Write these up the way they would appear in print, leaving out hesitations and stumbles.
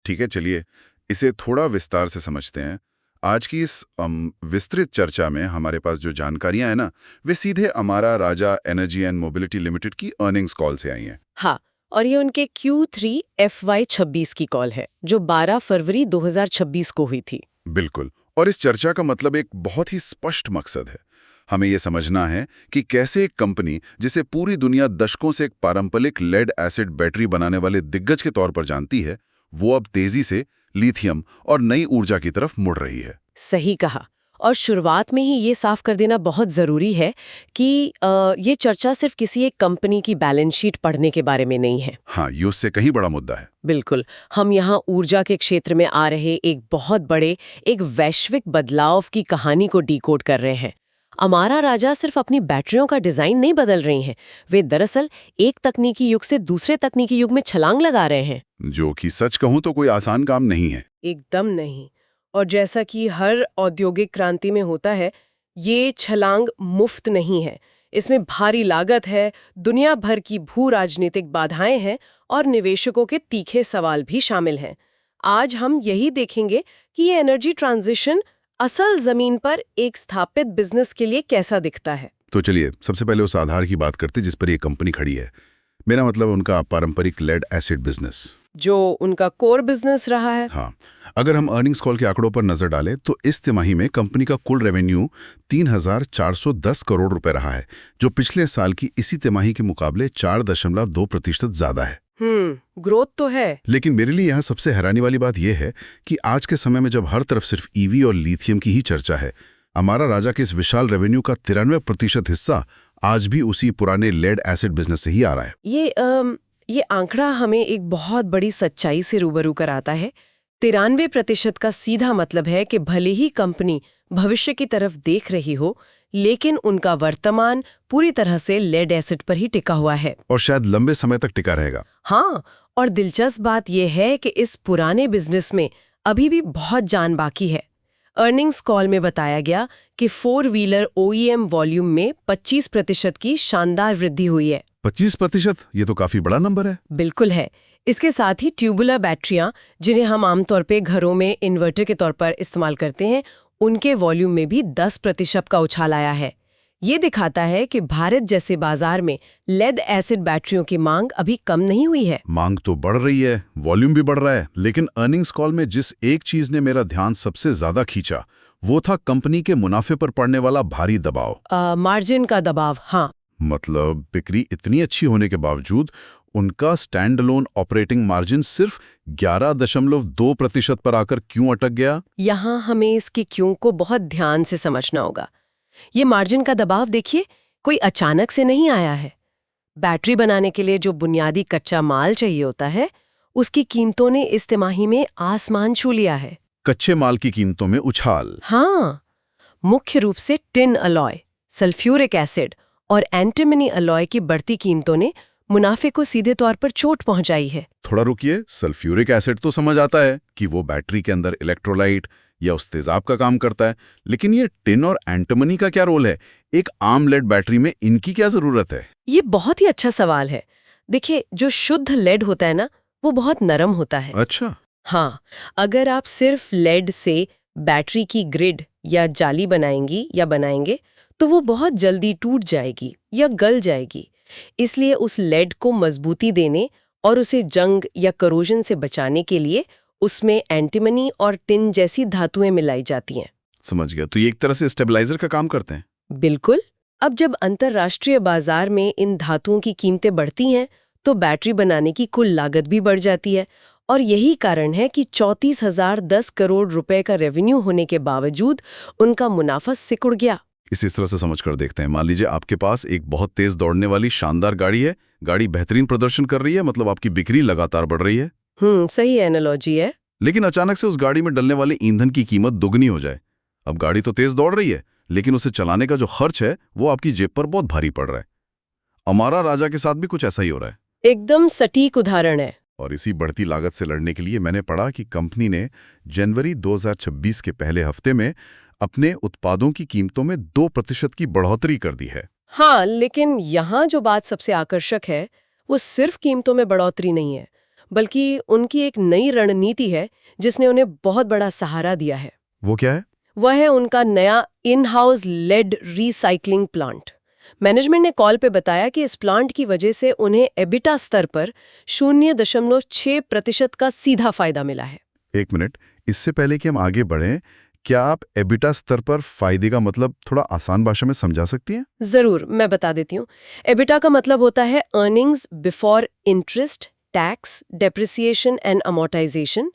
ठीक है, चलिए इसे थोड़ा विस्तार से समझते हैं। आज की इस विस्तृत चर्चा में हमारे पास जो जानकारियां हैं ना, वे सीधे Amara Raja energy and mobility limited की अर्निंग्स कॉल से आई हैं। हाँ, और ये उनके Q3 FY26 की कॉल है जो 12 फरवरी 2026 को हुई थी। बिल्कुल। और इस चर्चा का मतलब एक बहुत ही स्पष्ट मकसद है। हमें ये समझना है कि कैसे एक कंपनी जिसे पूरी दुनिया दशकों से एक पारंपरिक लेड एसिड बैटरी बनाने वाले दिग्गज के तौर पर जानती है, वो अब तेजी से लिथियम और नई ऊर्जा की तरफ मुड़ रही है। सही कहा। और शुरुआत में ही ये साफ कर देना बहुत ज़रूरी है कि ये चर्चा सिर्फ किसी एक कंपनी की बैलेंस शीट पढ़ने के बारे में नहीं है। हाँ, ये उससे कहीं बड़ा मुद्दा है। बिल्कुल, हम यहाँ ऊर्जा के क्षेत्र में आ रहे एक बहुत बड़े, एक वैश्विक बदलाव की कहानी को डिकोड कर रहे हैं। अमारा राजा सिर्फ अपनी बैटरियों का डिज़ाइन नहीं बदल रही हैं, वे दरअसल एक तकनीकी युग से दूसरे तकनीकी युग में छलांग लगा रहे हैं। जो कि सच कहूं तो कोई आसान काम नहीं है। एकदम नहीं। और जैसा कि हर औद्योगिक क्रांति में होता है, ये छलांग मुफ्त नहीं है। इसमें भारी लागत है, दुनिया भर की भू राजनीतिक बाधाएं हैं और निवेशकों के तीखे सवाल भी शामिल हैं। आज हम यही देखेंगे कि ये एनर्जी ट्रांजिशन असल जमीन पर एक स्थापित बिजनेस के लिए कैसा दिखता है। तो चलिए सबसे पहले उस आधार की बात करते जिस पर ये कंपनी खड़ी है। मेरा मतलब उनका पारंपरिक लेड एसिड बिजनेस, जो उनका कोर बिजनेस रहा है। हाँ, अगर हम अर्निंग्स कॉल के आंकड़ों पर नजर डालें तो इस तिमाही में कंपनी का कुल रेवेन्यू 3,410 करोड़ रुपए रहा है, जो पिछले साल की इसी तिमाही के मुकाबले 4.2% ज्यादा है। ग्रोथ तो है। लेकिन मेरे लिए यहाँ सबसे हैरानी वाली बात यह है कि आज के समय में जब हर तरफ सिर्फ ईवी और लिथियम की ही चर्चा है, अमारा राजा के इस विशाल रेवेन्यू का 93% हिस्सा आज भी उसी पुराने लेड एसिड बिजनेस से ही आ रहा है। ये आंकड़ा हमें एक बहुत बड़ी सच्चाई से रूबरू कराता है। 93% का सीधा मतलब है कि भले ही कंपनी भविष्य की तरफ देख रही हो, लेकिन उनका वर्तमान पूरी तरह से लेड एसिड पर ही टिका हुआ है और शायद लंबे समय तक टिका रहेगा। हाँ, और दिलचस्प बात यह है कि इस पुराने बिजनेस में अभी भी बहुत जान बाकी है। अर्निंग्स कॉल में बताया गया कि 4 व्हीलर OEM वॉल्यूम में 25% की शानदार वृद्धि हुई है। 25%? ये तो काफी बड़ा नंबर है। बिल्कुल है। इसके साथ ही ट्यूबुलर बैटरियां, जिन्हें हम आमतौर पे घरों में इन्वर्टर के तौर पर इस्तेमाल करते हैं, उनके वॉल्यूम में भी 10% का उछाल आया है। ये दिखाता है कि भारत जैसे बाजार में लेड एसिड बैटरियों की मांग अभी कम नहीं हुई है। मांग तो बढ़ रही है, वॉल्यूम भी बढ़ रहा है, लेकिन अर्निंग्स कॉल में जिस एक चीज ने मेरा ध्यान सबसे ज्यादा खींचा, वो था कंपनी के मुनाफे पर पड़ने वाला भारी दबाव। मार्जिन का दबाव। हाँ, मतलब बिक्री इतनी अच्छी होने के बावजूद उनका स्टैंड अलोन ऑपरेटिंग मार्जिन सिर्फ 11.2% पर आकर क्यों अटक गया? यहाँ हमें इसके क्यों को बहुत ध्यान से समझना होगा। ये मार्जिन का दबाव देखिए, कोई अचानक से नहीं आया है। बैटरी बनाने के लिए जो बुनियादी कच्चा माल चाहिए होता है, उसकी कीमतों ने इस तिमाही में आसमान छू लिया है। कच्चे माल की कीमतों में उछाल? हाँ, मुख्य रूप से टिन अलॉय, सल्फ्यूरिक एसिड और एंटीमनी अलॉय की बढ़ती कीमतों ने मुनाफे को सीधे तौर पर चोट पहुंचाई है। थोड़ा रुकिए, सल्फ्यूरिक एसिड तो समझ आता है कि वो बैटरी के अंदर इलेक्ट्रोलाइट या उस तेजाब का काम करता है, लेकिन ये टिन और एंटीमनी का क्या रोल है? एक आम लेड बैटरी में इनकी क्या जरूरत है? ये बहुत ही अच्छा सवाल है। देखिए, जो शुद्ध लेड होता है ना, वो बहुत नरम होता है। अच्छा। हाँ, अगर आप सिर्फ लेड से बैटरी की ग्रिड या जाली बनाएंगे तो वो बहुत जल्दी टूट जाएगी या गल जाएगी। इसलिए उस लेड को मजबूती देने और उसे जंग या करोजन से बचाने के लिए उसमें एंटीमनी और टिन जैसी धातुएं मिलाई जाती हैं। समझ गया, तो ये एक तरह से स्टेबलाइजर का काम करते हैं। बिल्कुल। अब जब अंतर्राष्ट्रीय बाजार में इन धातुओं की कीमतें बढ़ती हैं, तो बैटरी बनाने की कुल लागत भी बढ़ जाती है। और यही कारण है कि 34,010 करोड़ रुपए का रेवेन्यू होने के बावजूद उनका मुनाफा सिकुड़ गया। इस तरह से समझकर देखते हैं। मान लीजिए आपके पास एक बहुत तेज दौड़ने वाली शानदार गाड़ी है, गाड़ी बेहतरीन प्रदर्शन कर रही है, मतलब आपकी बिक्री लगातार बढ़ रही है। सही एनालॉजी है। लेकिन अचानक से उस गाड़ी में डलने वाले ईंधन की कीमत दुगनी हो जाए। अब गाड़ी तो तेज दौड़ रही है, लेकिन उसे चलाने का जो खर्च है वो आपकी जेब पर बहुत भारी पड़ रहा है। अमारा राजा के साथ भी कुछ ऐसा ही हो रहा है। एकदम सटीक उदाहरण है। और इसी बढ़ती लागत से लड़ने के लिए मैंने पढ़ा कि कंपनी ने जनवरी 2026 के पहले हफ्ते में अपने उत्पादों की कीमतों में 2% की बढ़ोतरी कर दी है। हाँ, लेकिन यहाँ जो बात सबसे आकर्षक है, वो सिर्फ कीमतों में बढ़ोतरी नहीं है, बल्कि उनकी एक नई रणनीति है जिसने उन्हें बहुत बड़ा सहारा दिया है। वो क्या है? वह है उनका नया in house lead recycling plant. Management ने कॉल पे बताया कि इस प्लांट की वजह से उन्हें एबिटा स्तर पर 0.6% का सीधा फायदा मिला है। एक मिनट, इससे पहले कि हम आगे बढ़ें, क्या आप एबिटा स्तर पर फायदे का मतलब थोड़ा आसान भाषा में समझा सकती हैं? जरूर, मैं बता देती हूँ। एबिटा का मतलब होता है earnings before interest, tax, depreciation and amortisation.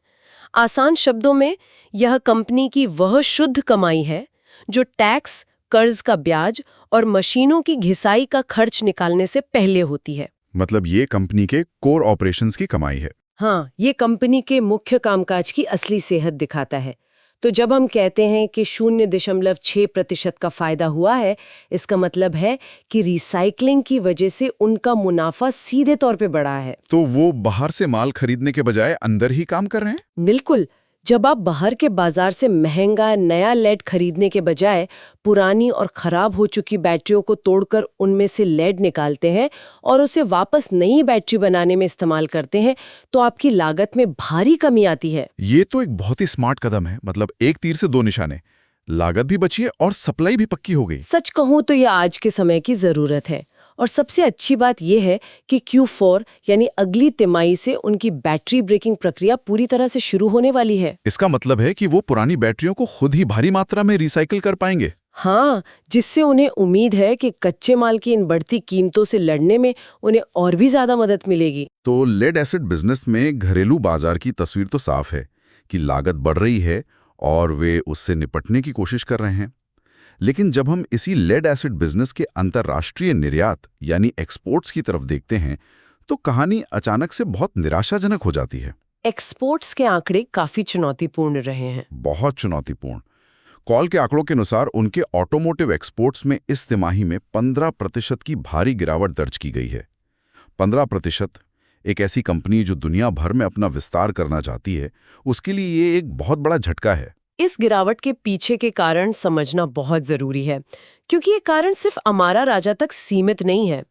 आसान शब्दों में यह कंपनी की वह शुद्ध कमाई है जो टैक्स, कर्ज का ब्याज और मशीनों की घिसाई का खर्च निकालने से पहले होती है। मतलब ये कंपनी के कोर ऑपरेशंस की कमाई है। हाँ, ये कंपनी के मुख्य कामकाज की असली सेहत दिखाता है। तो जब हम कहते हैं कि 0.6% का फायदा हुआ है, इसका मतलब है कि रिसाइकलिंग की वजह से उनका मुनाफा सीधे तौर पे बढ़ा है। तो वो बाहर से माल खरीदने के बजाय अंदर ही काम कर रहे हैं? बिल्कुल। जब आप बाहर के बाजार से महंगा नया लेड खरीदने के बजाय पुरानी और खराब हो चुकी बैटरियों को तोड़कर उनमें से लेड निकालते हैं और उसे वापस नई बैटरी बनाने में इस्तेमाल करते हैं, तो आपकी लागत में भारी कमी आती है। ये तो एक बहुत ही स्मार्ट कदम है। मतलब एक तीर से दो निशाने, लागत भी बची है और सप्लाई भी पक्की हो गई। सच कहूं तो ये आज के समय की जरूरत है। और सबसे अच्छी बात यह है कि Q4 यानी अगली तिमाही से उनकी बैटरी ब्रेकिंग प्रक्रिया पूरी तरह से शुरू होने वाली है। इसका मतलब है कि वो पुरानी बैटरियों को खुद ही भारी मात्रा में रिसाइकिल कर पाएंगे। हाँ, जिससे उन्हें उम्मीद है कि कच्चे माल की इन बढ़ती कीमतों से लड़ने में उन्हें और भी ज्यादा मदद मिलेगी। तो लेड एसिड बिजनेस में घरेलू बाजार की तस्वीर तो साफ है कि लागत बढ़ रही है और वे उससे निपटने की कोशिश कर रहे हैं। लेकिन जब हम इसी लेड एसिड बिजनेस के अंतर्राष्ट्रीय निर्यात यानी एक्सपोर्ट्स की तरफ देखते हैं, तो कहानी अचानक से बहुत निराशाजनक हो जाती है। एक्सपोर्ट्स के आंकड़े काफी चुनौतीपूर्ण रहे हैं। बहुत चुनौतीपूर्ण। कॉल के आंकड़ों के अनुसार उनके ऑटोमोटिव एक्सपोर्ट्स में इस तिमाही में 15% की भारी गिरावट दर्ज की गई है। 15%। एक ऐसी कंपनी जो दुनिया भर में अपना विस्तार करना चाहती है, उसके लिए ये एक बहुत बड़ा झटका है। इस गिरावट के पीछे के कारण समझना बहुत जरूरी है, क्योंकि ये कारण सिर्फ अमारा राजा तक सीमित नहीं है।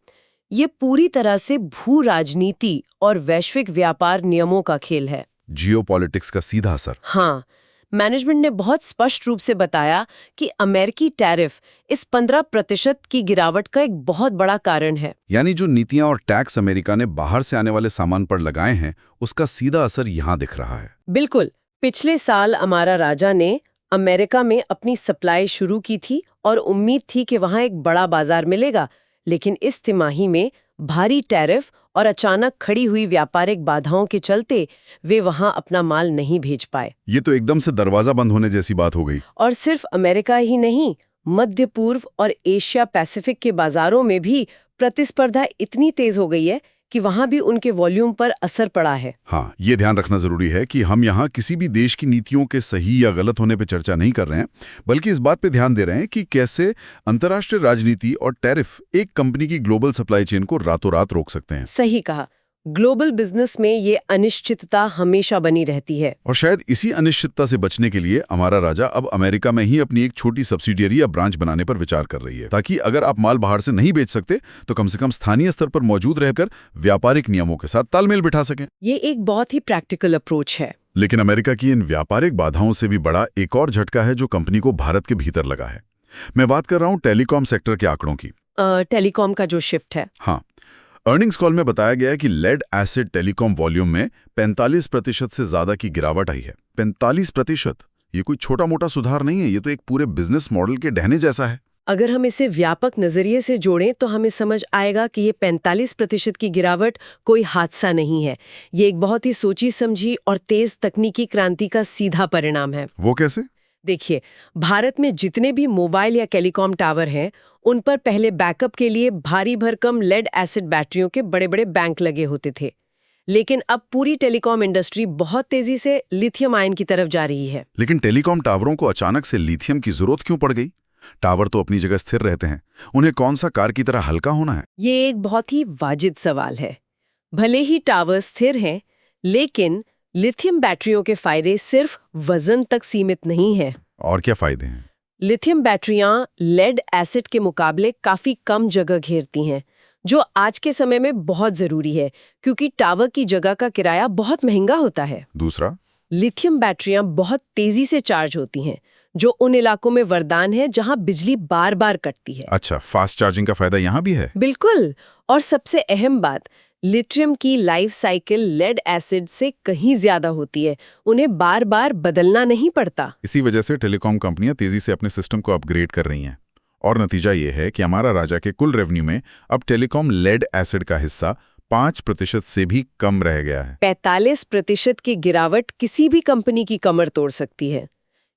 ये पूरी तरह से भू राजनीति और वैश्विक व्यापार नियमों का खेल है। जियोपॉलिटिक्स का सीधा असर। हाँ, मैनेजमेंट ने बहुत स्पष्ट रूप से बताया कि अमेरिकी टैरिफ इस 15% की गिरावट का एक बहुत बड़ा कारण है। यानी जो नीतियां और टैक्स अमेरिका ने बाहर से आने वाले सामान पर लगाए हैं, उसका सीधा असर यहां दिख रहा है। बिल्कुल। पिछले साल अमारा राजा ने अमेरिका में अपनी सप्लाई शुरू की थी और उम्मीद थी कि वहां एक बड़ा बाजार मिलेगा, लेकिन इस तिमाही में भारी टैरिफ और अचानक खड़ी हुई व्यापारिक बाधाओं के चलते वे वहां अपना माल नहीं भेज पाए। ये तो एकदम से दरवाजा बंद होने जैसी बात हो गई। और सिर्फ अमेरिका ही नहीं, मध्य पूर्व और एशिया पैसिफिक के बाजारों में भी प्रतिस्पर्धा इतनी तेज हो गई है कि वहां भी उनके वॉल्यूम पर असर पड़ा है। हाँ, ये ध्यान रखना जरूरी है कि हम यहाँ किसी भी देश की नीतियों के सही या गलत होने पर चर्चा नहीं कर रहे हैं, बल्कि इस बात पे ध्यान दे रहे हैं कि कैसे अंतर्राष्ट्रीय राजनीति और टैरिफ एक कंपनी की ग्लोबल सप्लाई चेन को रातों रात रोक सकते हैं। सही कहा। ग्लोबल बिजनेस में ये अनिश्चितता हमेशा बनी रहती है। और शायद इसी अनिश्चितता से बचने के लिए हमारा राजा अब अमेरिका में ही अपनी एक छोटी सब्सिडियरी या ब्रांच बनाने पर विचार कर रही है, ताकि अगर आप माल बाहर से नहीं बेच सकते तो कम से कम स्थानीय स्तर पर मौजूद रहकर व्यापारिक नियमों के साथ तालमेल बिठा सकें। ये एक बहुत ही प्रैक्टिकल अप्रोच है। लेकिन अमेरिका की इन व्यापारिक बाधाओं से भी बड़ा एक और झटका है जो कंपनी को भारत के भीतर लगा है। मैं बात कर रहा हूँ टेलीकॉम सेक्टर के आंकड़ों की। टेलीकॉम का जो शिफ्ट है। हाँ, अर्निंग्स कॉल में बताया गया कि लेड एसिड टेलीकॉम वॉल्यूम में 45% से ज्यादा की गिरावट आई है। 45%। ये कोई छोटा मोटा सुधार नहीं है, ये तो एक पूरे बिजनेस मॉडल के ढहने जैसा है। अगर हम इसे व्यापक नजरिए से जोड़ें तो हमें समझ आएगा कि ये 45% की गिरावट कोई हादसा नहीं है। ये एक बहुत ही सोची समझी और तेज तकनीकी क्रांति का सीधा परिणाम है। वो कैसे? देखिए, भारत में जितने भी मोबाइल या टेलीकॉम टावर हैं, उन पर पहले बैकअप के लिए भारी भरकम लेड एसिड बैटरियों के बड़े बड़े बैंक लगे होते थे। लेकिन अब पूरी टेलीकॉम इंडस्ट्री बहुत तेजी से लिथियम आयन की तरफ जा रही है। लेकिन टेलीकॉम टावरों को अचानक से लिथियम की जरूरत क्यों पड़ गई? टावर तो अपनी जगह स्थिर रहते हैं, उन्हें कौन सा कार की तरह हल्का होना है? ये एक बहुत ही वाजिब सवाल है। भले ही टावर स्थिर हैं, लेकिन लिथियम बैटरियों के फायदे सिर्फ वजन तक सीमित नहीं है। और क्या फायदे हैं? लिथियम बैटरियां लेड एसिड के मुकाबले काफी कम जगह घेरती हैं, जो आज के समय में बहुत जरूरी है क्योंकि टावर की जगह का किराया बहुत महंगा होता है। दूसरा, लिथियम बैटरियां बहुत तेजी से चार्ज होती हैं, जो उन इलाकों में वरदान है जहां बिजली बार बार कटती है। अच्छा, फास्ट चार्जिंग का फायदा यहाँ भी है। बिल्कुल। और सबसे अहम बात, लिथियम की लाइफ साइकिल लेड एसिड से कहीं ज्यादा होती है, उन्हें बार बार बदलना नहीं पड़ता। इसी वजह से टेलीकॉम कंपनियां तेजी से अपने सिस्टम को अपग्रेड कर रही हैं। और नतीजा ये है कि हमारा राजा के कुल रेवेन्यू में अब टेलीकॉम लेड एसिड का हिस्सा 5% से भी कम रह गया है। 45% की गिरावट किसी भी कंपनी की कमर तोड़ सकती है।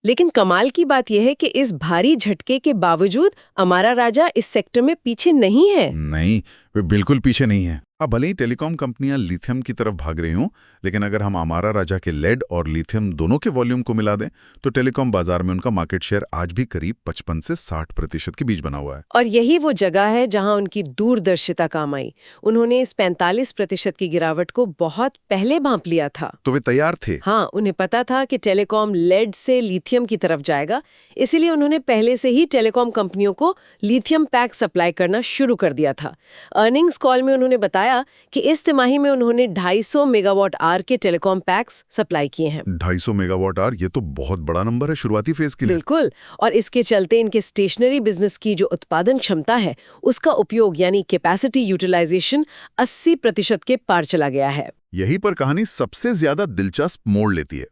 लेकिन कमाल की बात यह है कि इस भारी झटके के बावजूद हमारा राजा इस सेक्टर में पीछे नहीं है। नहीं, वे बिल्कुल पीछे नहीं है। अब भले ही टेलीकॉम कंपनियां लिथियम की तरफ भाग रही हों, लेकिन अगर हम हमारा राजा के लेड और लिथियम दोनों के वॉल्यूम को मिला दें तो टेलीकॉम बाजार में उनका मार्केट शेयर आज भी करीब 55 से 60% के बीच बना हुआ है। और यही वो जगह है जहां उनकी दूरदर्शिता काम आई। उन्होंने इस 45% की गिरावट को बहुत पहले भांप लिया था। तो वे तैयार थे। हाँ, उन्हें पता था कि टेलीकॉम लेड से लिथियम की तरफ जाएगा, इसीलिए उन्होंने पहले से ही टेलीकॉम कंपनियों को लिथियम पैक सप्लाई करना शुरू कर दिया था। अर्निंग्स कॉल में उन्होंने बताया कि इस तिमाही में उन्होंने 250 मेगावाट आवर के टेलीकॉम पैक्स सप्लाई किए हैं। 250 मेगावाट आवर, ये तो बहुत बड़ा नंबर है शुरुआती फेज के लिए। बिल्कुल। और इसके चलते इनके स्टेशनरी बिजनेस की जो उत्पादन क्षमता है, उसका उपयोग यानी कैपेसिटी यूटिलाइजेशन 80% के पार चला गया है। यहीं पर कहानी सबसे ज्यादा दिलचस्प मोड़ लेती है।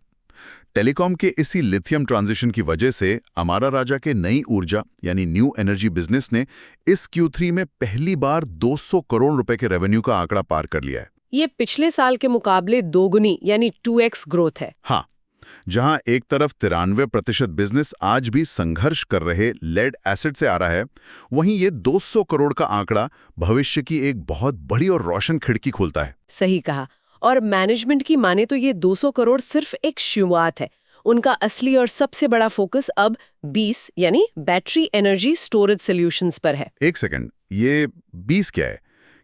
टेलीकॉम के इसी लिथियम ट्रांजिशन की वजह से हमारा राजा के नई ऊर्जा यानी न्यू एनर्जी बिजनेस ने इस Q3 में पहली बार 200 करोड़ रुपए के रेवेन्यू का आंकड़ा पार कर लिया है। ये पिछले साल के मुकाबले दोगुनी यानी 2x ग्रोथ है। हाँ, जहां एक तरफ 93% बिजनेस आज भी संघर्ष कर रहे लेड एसिड से आ रहा है, वहीं ये 200 करोड़ का आंकड़ा भविष्य की एक बहुत बड़ी और रोशन खिड़की खोलता है। सही कहा। और मैनेजमेंट की माने तो ये 200 करोड़ सिर्फ एक शुरुआत है। उनका असली और सबसे बड़ा फोकस अब 20 यानी बैटरी एनर्जी स्टोरेज सॉल्यूशंस पर है। एक सेकंड, ये 20 क्या है?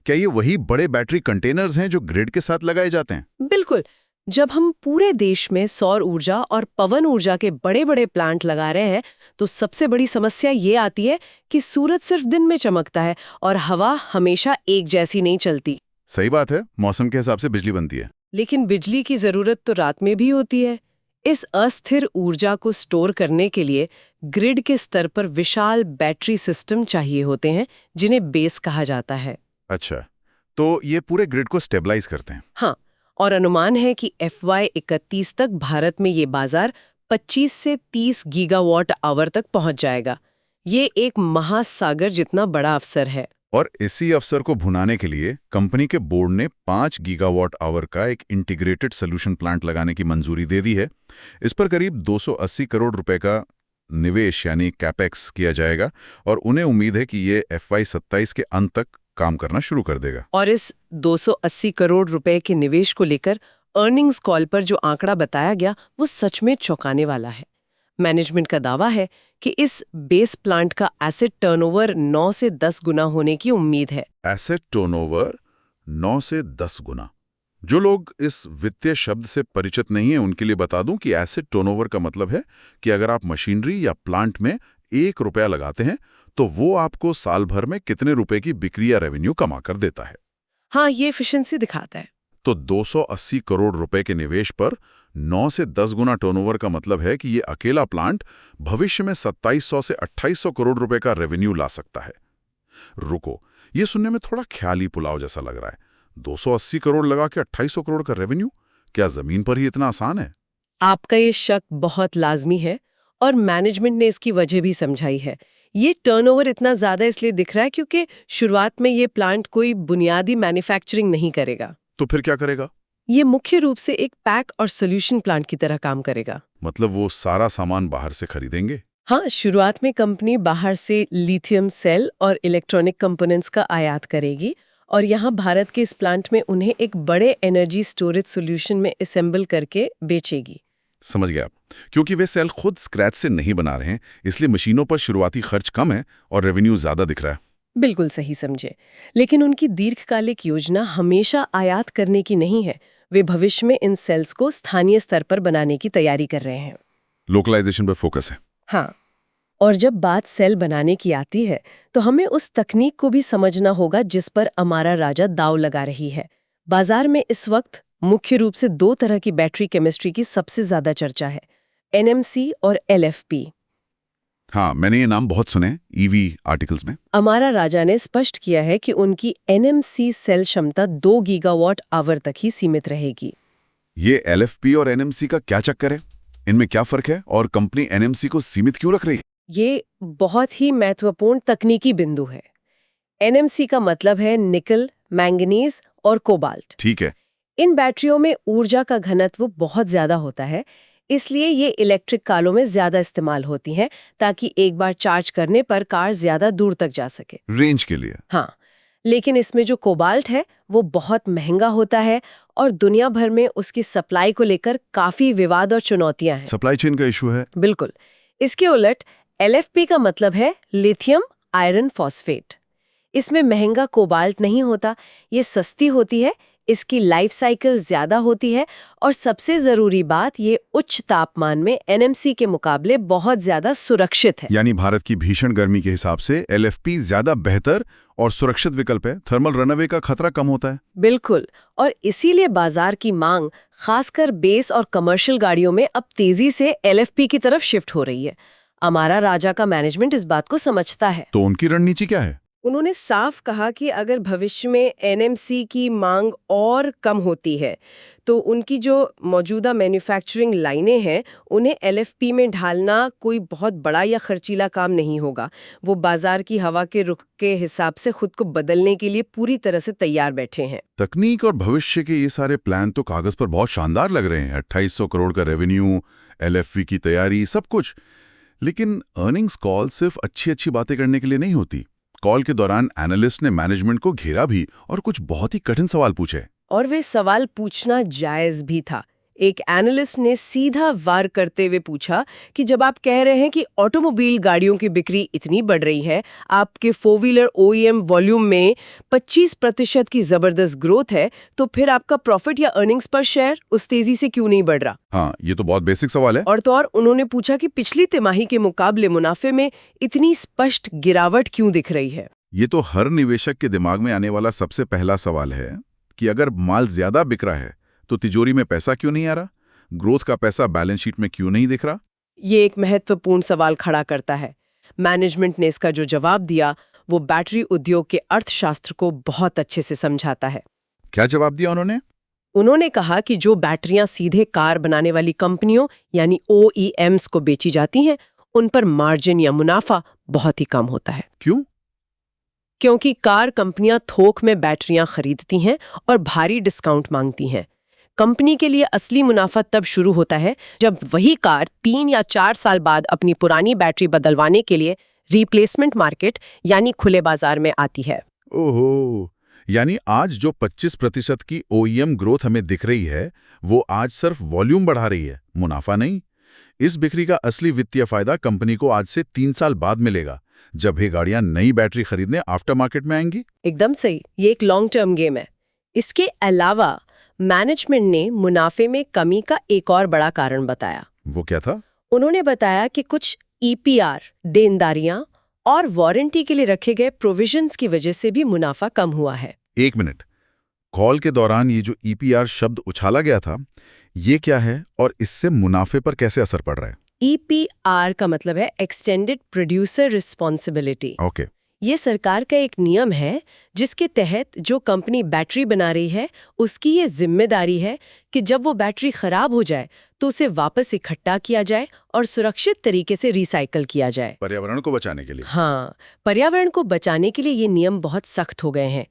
क्या ये वही बड़े बैटरी कंटेनर्स हैं जो ग्रिड के साथ लगाए जाते हैं? बिल्कुल। जब हम पूरे देश में सौर ऊर्जा और पवन ऊर्जा के बड़े बड़े प्लांट लगा रहे हैं, तो सबसे बड़ी समस्या ये आती है कि सूरज सिर्फ दिन में चमकता है और हवा हमेशा एक जैसी नहीं चलती। सही बात है, मौसम के हिसाब से बिजली बनती है। लेकिन बिजली की जरूरत तो रात में भी होती है। इस अस्थिर ऊर्जा को स्टोर करने के लिए ग्रिड के स्तर पर विशाल बैटरी सिस्टम चाहिए होते हैं, जिन्हें बेस कहा जाता है। अच्छा, तो ये पूरे ग्रिड को स्टेबलाइज करते हैं। हाँ, और अनुमान है कि FY 31 तक भारत में ये बाजार 25 से 30 गीगावाट आवर तक पहुंच जाएगा। ये एक महासागर जितना बड़ा अवसर है। और इसी अवसर को भुनाने के लिए कंपनी के बोर्ड ने 5 गीगावाट आवर का एक इंटीग्रेटेड सोल्यूशन प्लांट लगाने की मंजूरी दे दी है। इस पर करीब 280 करोड़ रुपए का निवेश यानी कैपेक्स किया जाएगा और उन्हें उम्मीद है कि ये FY 27 के अंत तक काम करना शुरू कर देगा। और इस 280 करोड़ रुपए के निवेश को लेकर अर्निंग्स कॉल पर जो आंकड़ा बताया गया, वो सच में चौंकाने वाला है। मैनेजमेंट का दावा है कि इस बेस प्लांट का एसेट टर्नओवर 9 से 10 गुना होने की उम्मीद है। एसेट टर्नओवर 9 से 10 गुना। जो लोग इस वित्तीय शब्द से परिचित नहीं है, उनके लिए बता दूं कि एसेट टर्नओवर का मतलब है कि अगर आप मशीनरी या प्लांट में 1 रुपया लगाते हैं, तो वो आपको साल भर में कितने रुपए की बिक्री या रेवेन्यू कमा कर देता है। हाँ, ये एफिशिएंसी दिखाता है। तो 280 करोड़ रुपए के निवेश पर 9 से 10 गुना टर्नओवर का मतलब है कि ये अकेला प्लांट भविष्य में 2700 से 2800 करोड़ रुपए का रेवेन्यू ला सकता है। रुको, ये सुनने में थोड़ा ख्याली पुलाव जैसा लग रहा है। 280 करोड़ लगा के 2800 करोड़ का रेवेन्यू, क्या जमीन पर ही इतना आसान है? आपका ये शक बहुत लाजमी है और मैनेजमेंट ने इसकी वजह भी समझाई है। ये टर्नओवर इतना ज्यादा इसलिए दिख रहा है क्योंकि शुरुआत में ये प्लांट कोई बुनियादी मैन्युफैक्चरिंग नहीं करेगा। तो फिर क्या करेगा? ये मुख्य रूप से एक पैक और सोल्यूशन प्लांट की तरह काम करेगा। मतलब वो सारा सामान बाहर से खरीदेंगे? हाँ, शुरुआत में कंपनी बाहर से लिथियम सेल और इलेक्ट्रॉनिक कंपोनेंट्स का आयात करेगी और यहाँ भारत के इस प्लांट में उन्हें एक बड़े एनर्जी स्टोरेज सॉल्यूशन में असेंबल करके बेचेगी। समझ गया। क्योंकि वे सेल खुद स्क्रैच से नहीं बना रहे हैं, इसलिए मशीनों पर शुरुआती खर्च कम है और रेवेन्यू ज्यादा दिख रहा है। बिल्कुल सही समझे। लेकिन उनकी दीर्घकालिक योजना हमेशा आयात करने की नहीं है। वे भविष्य में इन सेल्स को स्थानीय स्तर पर बनाने की तैयारी कर रहे हैं। लोकलाइजेशन पर फोकस है। हाँ, और जब बात सेल बनाने की आती है तो हमें उस तकनीक को भी समझना होगा जिस पर अमारा राजा दांव लगा रही है। बाजार में इस वक्त मुख्य रूप से दो तरह की बैटरी केमिस्ट्री की सबसे ज्यादा चर्चा है, एनएमसी और एलएफपी। हाँ, मैंने ये नाम बहुत सुने ईवी आर्टिकल्स में। अमारा राजा ने स्पष्ट किया है कि उनकी एनएमसी सेल क्षमता 2 गीगावाट आवर तक ही सीमित रहेगी। ये एलएफपी और एनएमसी का क्या चक्कर है? इनमें क्या फर्क है और कंपनी एनएमसी को सीमित क्यों रख रही है? ये बहुत ही महत्वपूर्ण तकनीकी बिंदु है। एनएमसी का मतलब है निकल, मैंगनीज और कोबाल्ट। ठीक है। इन बैटरियों में ऊर्जा का घनत्व बहुत ज्यादा होता है, इसलिए ये इलेक्ट्रिक कारों में ज्यादा इस्तेमाल होती हैं ताकि एक बार चार्ज करने पर कार ज्यादा दूर तक जा सके। रेंज के लिए। हाँ, लेकिन इसमें जो कोबाल्ट है वो बहुत महंगा होता है और दुनिया भर में उसकी सप्लाई को लेकर काफी विवाद और चुनौतियां हैं। सप्लाई चेन का इशू है। बिल्कुल। इसके उलट एलएफपी का मतलब है लिथियम आयरन फॉस्फेट। इसमें महंगा कोबाल्ट नहीं होता, ये सस्ती होती है, इसकी लाइफ साइकिल ज्यादा होती है और सबसे जरूरी बात, ये उच्च तापमान में एनएमसी के मुकाबले बहुत ज्यादा सुरक्षित है। यानी भारत की भीषण गर्मी के हिसाब से एलएफपी ज्यादा बेहतर और सुरक्षित विकल्प है। थर्मल रनअवे का खतरा कम होता है। बिल्कुल, और इसीलिए बाजार की मांग खासकर बेस और कमर्शियल गाड़ियों में अब तेजी से एलएफपी की तरफ शिफ्ट हो रही है। अमारा राजा का मैनेजमेंट इस बात को समझता है। तो उनकी रणनीति क्या है? उन्होंने साफ कहा कि अगर भविष्य में एनएमसी की मांग और कम होती है तो उनकी जो मौजूदा मैन्युफैक्चरिंग लाइनें हैं उन्हें एलएफपी में ढालना कोई बहुत बड़ा या खर्चीला काम नहीं होगा। वो बाजार की हवा के रुख के हिसाब से खुद को बदलने के लिए पूरी तरह से तैयार बैठे हैं। तकनीक और भविष्य के ये सारे प्लान तो कागज पर बहुत शानदार लग रहे हैं। 2800 करोड़ का रेवेन्यू, एलएफपी की तैयारी, सब कुछ। लेकिन अर्निंग्स कॉल सिर्फ अच्छी बातें करने के लिए नहीं होती। कॉल के दौरान एनालिस्ट ने मैनेजमेंट को घेरा भी और कुछ बहुत ही कठिन सवाल पूछे। और वे सवाल पूछना जायज भी था। एक एनालिस्ट ने सीधा वार करते हुए पूछा कि जब आप कह रहे हैं कि ऑटोमोबाइल गाड़ियों की बिक्री इतनी बढ़ रही है, आपके 4 व्हीलर ओईएम वॉल्यूम में 25% की जबरदस्त ग्रोथ है, तो फिर आपका प्रॉफिट या अर्निंग्स पर शेयर उस तेजी से क्यों नहीं बढ़ रहा? हाँ, ये तो बहुत बेसिक सवाल है। और तो और उन्होंने पूछा कि पिछली तिमाही के मुकाबले मुनाफे में इतनी स्पष्ट गिरावट क्यों दिख रही है? ये तो हर निवेशक के दिमाग में आने वाला सबसे पहला सवाल है कि अगर माल ज्यादा बिक रहा है तो तिजोरी में पैसा क्यों नहीं आ रहा? ग्रोथ का पैसा बैलेंस शीट में क्यों नहीं दिख रहा? ये एक महत्वपूर्ण सवाल खड़ा करता है। मैनेजमेंट ने इसका जो जवाब दिया वो बैटरी उद्योग के अर्थशास्त्र को बहुत अच्छे से समझाता है। क्या जवाब दिया उन्होंने? उन्होंने कहा कि जो बैटरियां सीधे कार बनाने वाली कंपनियों यानी OEMs को बेची जाती हैं, उन पर मार्जिन या मुनाफा बहुत ही कम होता है। क्यों? क्योंकि कार कंपनियां थोक में बैटरियां खरीदती हैं और भारी डिस्काउंट मांगती हैं। कंपनी के लिए असली मुनाफा तब शुरू होता है जब वही कार 3 या 4 साल बाद अपनी पुरानी बैटरी बदलवाने के लिए रिप्लेसमेंट मार्केट यानी खुले बाजार में आती है। ओहो, यानी आज जो 25% की OEM ग्रोथ हमें दिख रही है, वो आज सिर्फ वॉल्यूम बढ़ा रही है, मुनाफा नहीं। इस बिक्री का असली वित्तीय फायदा कंपनी को आज से 3 साल बाद मिलेगा, जब ये गाड़ियां नई बैटरी खरीदने आफ्टर मार्केट में आएंगी। एकदम सही, ये एक लॉन्ग टर्म गेम है। इसके अलावा मैनेजमेंट ने मुनाफे में कमी का एक और बड़ा कारण बताया। वो क्या था? उन्होंने बताया कि कुछ EPR, देनदारियां और वारंटी के लिए रखे गए प्रोविजंस की वजह से भी मुनाफा कम हुआ है। 1 मिनट, कॉल के दौरान ये जो EPR शब्द उछाला गया था, ये क्या है और इससे मुनाफे पर कैसे असर पड़ रहा है? EPR का मतलब है एक्सटेंडेड प्रोड्यूसर रिस्पॉन्सिबिलिटी। ओके। ये सरकार का एक नियम है जिसके तहत जो कंपनी बैटरी बना रही है उसकी ये जिम्मेदारी है कि जब वो बैटरी खराब हो जाए तो उसे वापस इकट्ठा किया जाए और सुरक्षित तरीके से रिसाइकल किया जाए। पर्यावरण को बचाने के लिए। हाँ, पर्यावरण को बचाने के लिए ये नियम बहुत सख्त हो गए हैं।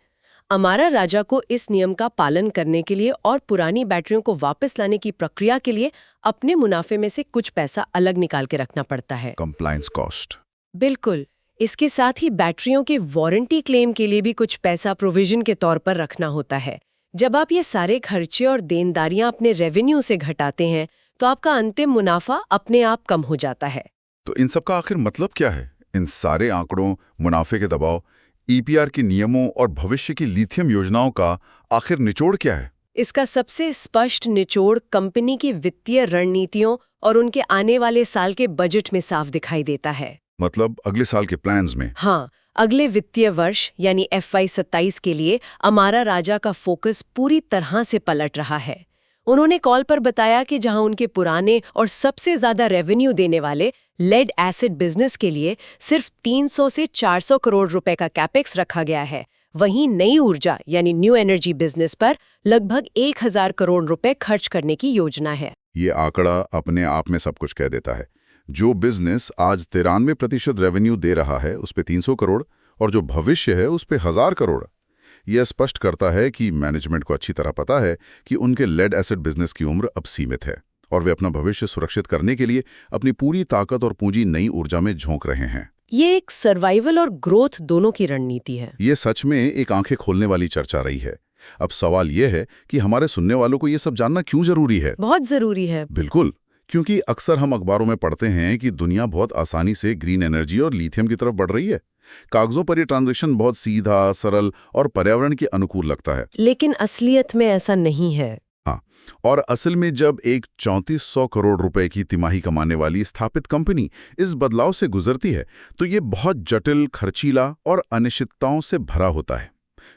अमारा राजा को इस नियम का पालन करने के लिए और पुरानी बैटरियों को वापस लाने की प्रक्रिया के लिए अपने मुनाफे में से कुछ पैसा अलग निकाल के रखना पड़ता है। Compliance cost. बिल्कुल। इसके साथ ही बैटरियों के वारंटी क्लेम के लिए भी कुछ पैसा प्रोविजन के तौर पर रखना होता है। जब आप ये सारे खर्चे और देनदारियां अपने रेवेन्यू से घटाते हैं तो आपका अंतिम मुनाफा अपने आप कम हो जाता है। तो इन सब का आखिर मतलब क्या है? इन सारे आंकड़ों, मुनाफे के दबाव, EPR के नियमों और भविष्य की लिथियम योजनाओं का आखिर निचोड़ क्या है? इसका सबसे स्पष्ट निचोड़ कंपनी की वित्तीय रणनीतियों और उनके आने वाले साल के बजट में साफ दिखाई देता है। मतलब अगले साल के प्लान्स में? हाँ, अगले वित्तीय वर्ष यानी FY 27 के लिए अमारा राजा का फोकस पूरी तरह से पलट रहा है। उन्होंने कॉल पर बताया कि जहां उनके पुराने और सबसे ज्यादा रेवेन्यू देने वाले लेड एसिड बिजनेस के लिए सिर्फ 300 से 400 करोड़ रुपए का कैपेक्स रखा गया है, वहीं नई ऊर्जा यानी न्यू एनर्जी बिजनेस पर लगभग 1000 करोड़ रुपए खर्च करने की योजना है। ये आंकड़ा अपने आप में सब कुछ कह देता है। जो बिजनेस आज 93% रेवेन्यू दे रहा है उस पे 300 करोड़ और जो भविष्य है उस पे 1000 करोड़। यह स्पष्ट करता है कि मैनेजमेंट को अच्छी तरह पता है कि उनके लेड एसिड बिजनेस की उम्र अब सीमित है और वे अपना भविष्य सुरक्षित करने के लिए अपनी पूरी ताकत और पूंजी नई ऊर्जा में झोंक रहे हैं। ये एक सर्वाइवल और ग्रोथ दोनों की रणनीति है। ये सच में एक आंखें खोलने वाली चर्चा रही है। अब सवाल यह है कि हमारे सुनने वालों को ये सब जानना क्यों जरूरी है? बहुत जरूरी है। बिल्कुल, क्योंकि अक्सर हम अखबारों में पढ़ते हैं कि दुनिया बहुत आसानी से ग्रीन एनर्जी और लिथियम की तरफ बढ़ रही है। कागजों पर ये ट्रांजैक्शन बहुत सीधा, सरल और पर्यावरण के अनुकूल लगता है, लेकिन असलियत में ऐसा नहीं है। हाँ, और असल में जब एक 3400 करोड़ रुपए की तिमाही कमाने वाली स्थापित कंपनी इस बदलाव से गुजरती है तो ये बहुत जटिल, खर्चीला और अनिश्चितताओं से भरा होता है।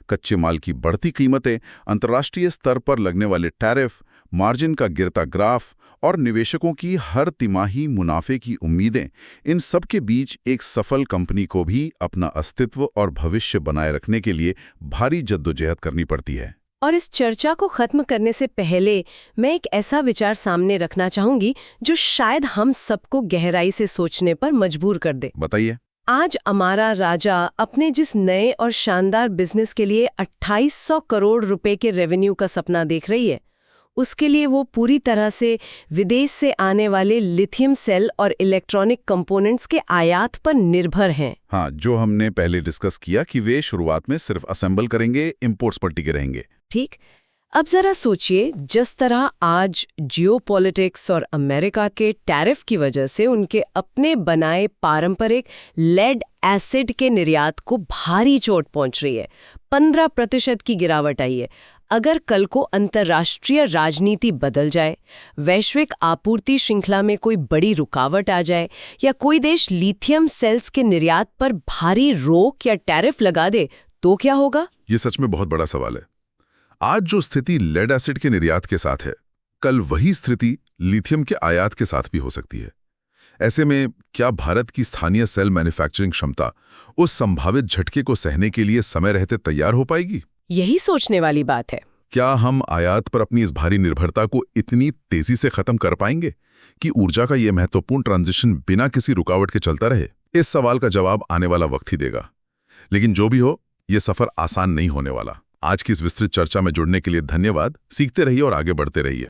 कच्चे माल की बढ़ती कीमतें, अंतर्राष्ट्रीय स्तर पर लगने वाले टैरिफ, मार्जिन का गिरता ग्राफ और निवेशकों की हर तिमाही मुनाफे की उम्मीदें, इन सब के बीच एक सफल कंपनी को भी अपना अस्तित्व और भविष्य बनाए रखने के लिए भारी जद्दोजहद करनी पड़ती है। और इस चर्चा को खत्म करने से पहले मैं एक ऐसा विचार सामने रखना चाहूंगी जो शायद हम सबको गहराई से सोचने पर मजबूर कर दे। बताइए। आज अमारा राजा अपने जिस नए और शानदार बिजनेस के लिए 2800 करोड़ रुपए के रेवेन्यू का सपना देख रही है, उसके लिए वो पूरी तरह से विदेश से आने वाले लिथियम सेल और इलेक्ट्रॉनिक कंपोनेंट्स के आयात पर निर्भर हैं। हाँ, जो हमने पहले डिस्कस किया कि वे शुरुआत में सिर्फ असेंबल करेंगे, इंपोर्ट्स पर टिके रहेंगे। ठीक। अब जरा सोचिए, जिस तरह आज जियोपॉलिटिक्स और अमेरिका के टैरिफ की वजह से उनके अपने बनाए पारंपरिक लेड एसिड के निर्यात को भारी चोट पहुंच रही है, 15% की गिरावट आई है। अगर कल को अंतर्राष्ट्रीय राजनीति बदल जाए, वैश्विक आपूर्ति श्रृंखला में कोई बड़ी रुकावट आ जाए या कोई देश लिथियम सेल्स के निर्यात पर भारी रोक या टैरिफ लगा दे, तो क्या होगा? ये सच में बहुत बड़ा सवाल है। आज जो स्थिति लेड एसिड के निर्यात के साथ है, कल वही स्थिति लिथियम के आयात के साथ भी हो सकती है। ऐसे में क्या भारत की स्थानीय सेल मैन्युफैक्चरिंग क्षमता उस संभावित झटके को सहने के लिए समय रहते तैयार हो पाएगी? यही सोचने वाली बात है। क्या हम आयात पर अपनी इस भारी निर्भरता को इतनी तेजी से खत्म कर पाएंगे कि ऊर्जा का यह महत्वपूर्ण ट्रांजिशन बिना किसी रुकावट के चलता रहे? इस सवाल का जवाब आने वाला वक्त ही देगा। लेकिन जो भी हो, यह सफर आसान नहीं होने वाला। आज की इस विस्तृत चर्चा में जुड़ने के लिए धन्यवाद। सीखते रहिए और आगे बढ़ते रहिए।